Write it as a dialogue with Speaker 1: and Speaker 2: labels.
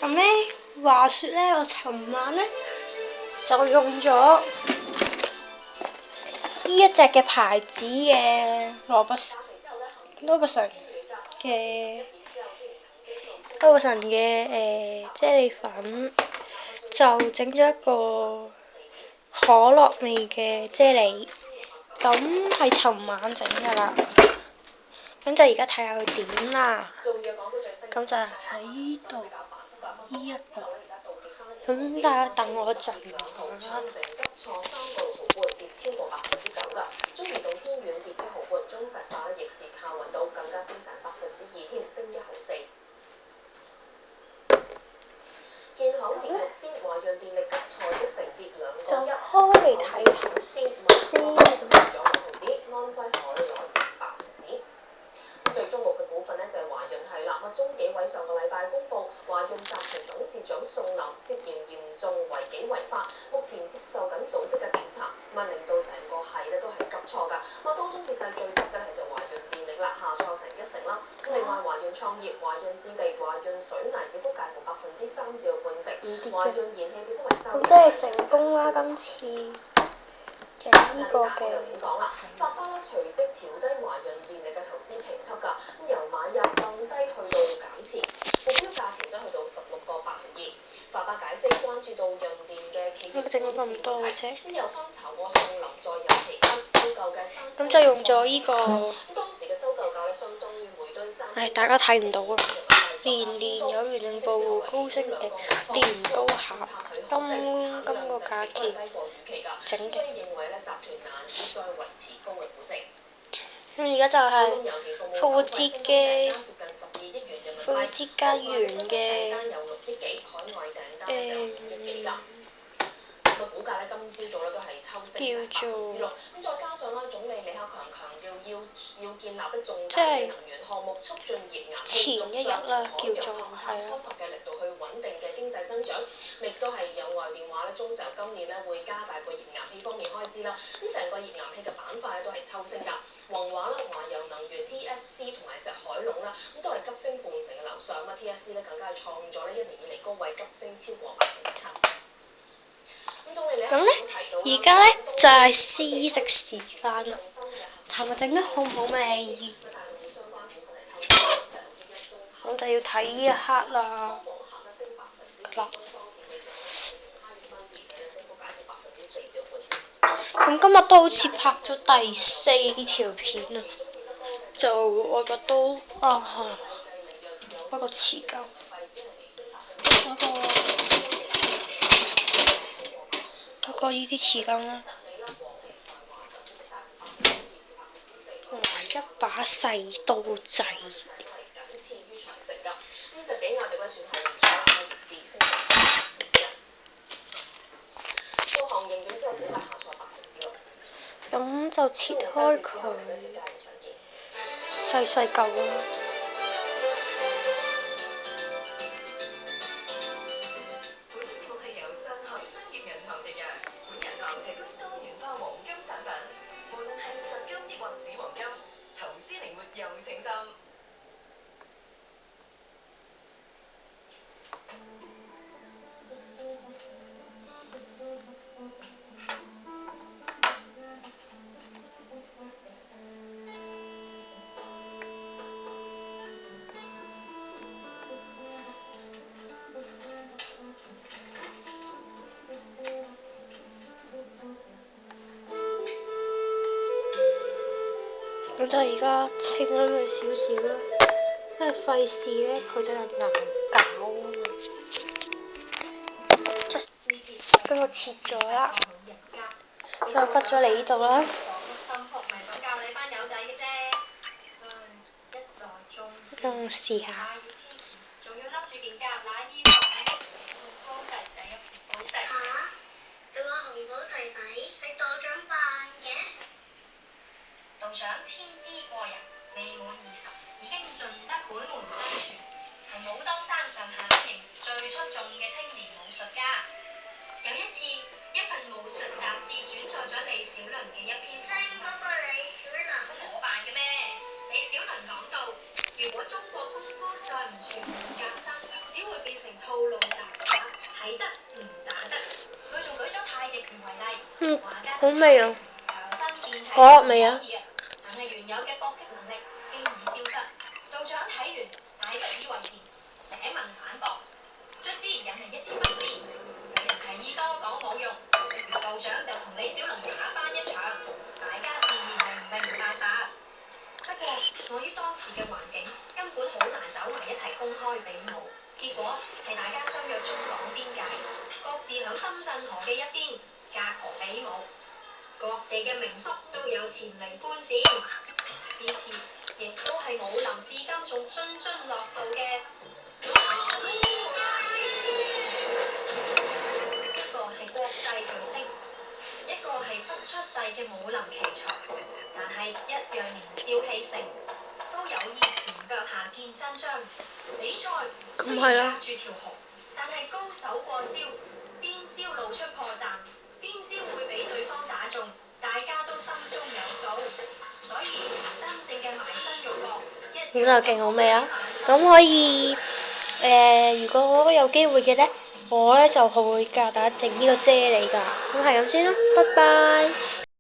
Speaker 1: 咁呢，話說呢，我尋晚呢就用咗呢一隻嘅牌子嘅羅伯遜嘅啫喱粉，就整咗一個可樂味嘅啫喱，咁係尋晚整㗎啦。咁就而家睇下佢點啦。咁就喺呢度，呢一度。咁大家等我一陣啊。中移動偏軟跌1毫半，中石化逆市靠穩到更加升成2%添，升1毫4。建行跌6仙，華潤電力急挫1成跌2個1。就開嚟睇頭先。咗2毫子，安徽海螺跌8%。最矚目嘅股份呢，就係華潤係啦，中紀委上個禮拜公佈華潤集團董事長宋林涉嫌嚴重違紀違法，目前接受緊組織嘅調查，令到成個係呢都係急挫㗎。當中跌勢最急嘅係就華潤電力啦，下挫成1成啦。另外華潤創業、華潤置地、華潤水泥跌幅介乎3%至半成，華潤燃氣跌幅為3%。咁真係成功啦！今次。整呢個嘅，發花咧隨即調低華潤電力嘅投資評級㗎，由買入降低去到減持，目標價錢都去到16個82。發巴解釋關注到潤電嘅企業管治問題，又翻查過宋林在任期間收購嘅3就用咗呢個。當時嘅收購價咧相當於每噸3。大家睇唔到啊！年年有原定報高升嘅年糕餡，今個價錢整嘅。咁而家就係復活節加元嘅股價咧今朝早咧都係抽升6%，再加上咧總理李克強強調要建立一重大嘅能源項目，促進頁岩氣陸上可油航太開發嘅力度去穩定嘅經濟增長。亦都係有外電話咧，中石油今年咧會加大個頁岩氣方面開支啦。成個頁岩氣嘅板塊咧都係抽升㗎。宏華啦、華油能源 TSC 同埋隻海龍啦，都係急升半成嘅樓上。TSC 咧更加係創咗呢1年以嚟高位，急升超過7%。咁呢，而家呢，就係試食時間啦。尋日整得好唔好味？我就要睇呢一刻啦。咁今日都好似拍咗第4條片啦，就我覺得都不過遲夠。不過呢啲匙羹啦，同埋一把細刀仔。咁就切開佢，細細嚿啦。咁就而家清咗佢少少啦，因為費事咧佢真係難搞啊嘛。咁我切咗啦，再滗咗嚟呢度啦。咁試下。
Speaker 2: 道長天資過人，未滿20已經盡得本門真傳，係武當山上下營最出眾嘅青年武術家。有一次，一份武術雜誌轉載咗李小麟嘅一篇訪問。李小麟我扮嘅咩？李小麟講到，如果中國功夫再唔全面革新，只會變成套路
Speaker 3: 好味啊！
Speaker 2: 強身健體
Speaker 3: 可樂味啊！
Speaker 2: 但係原有嘅搏擊能力經已消失。道長睇完大不以為然，寫文反駁，卒之引嚟一次不智。有人提議多講冇用，不如道長就同李小龍打返一場，大家自然明白白。不過礙於當時嘅環境，根本好難走埋一齊公開比武，結果係大家相約中港邊界，各自響深圳河嘅一邊隔河比武。各地嘅名宿都有前嚟觀戰，呢次亦都係武林至今仲津津樂道嘅。一個係國際巨星，一個係不出世嘅武林奇才，但係一樣年少氣盛，都有意拳腳下見真章。比賽雖然隔住條河，但係高手過招，邊招露出破綻，邊招會俾對方打中，大家都心中有數。所以真正嘅埋身肉搏，
Speaker 3: 咁就勁好味啊！咁可以如果有機會嘅呢，我呢就會教大家整呢個啫喱㗎。咁係咁先啦，拜拜。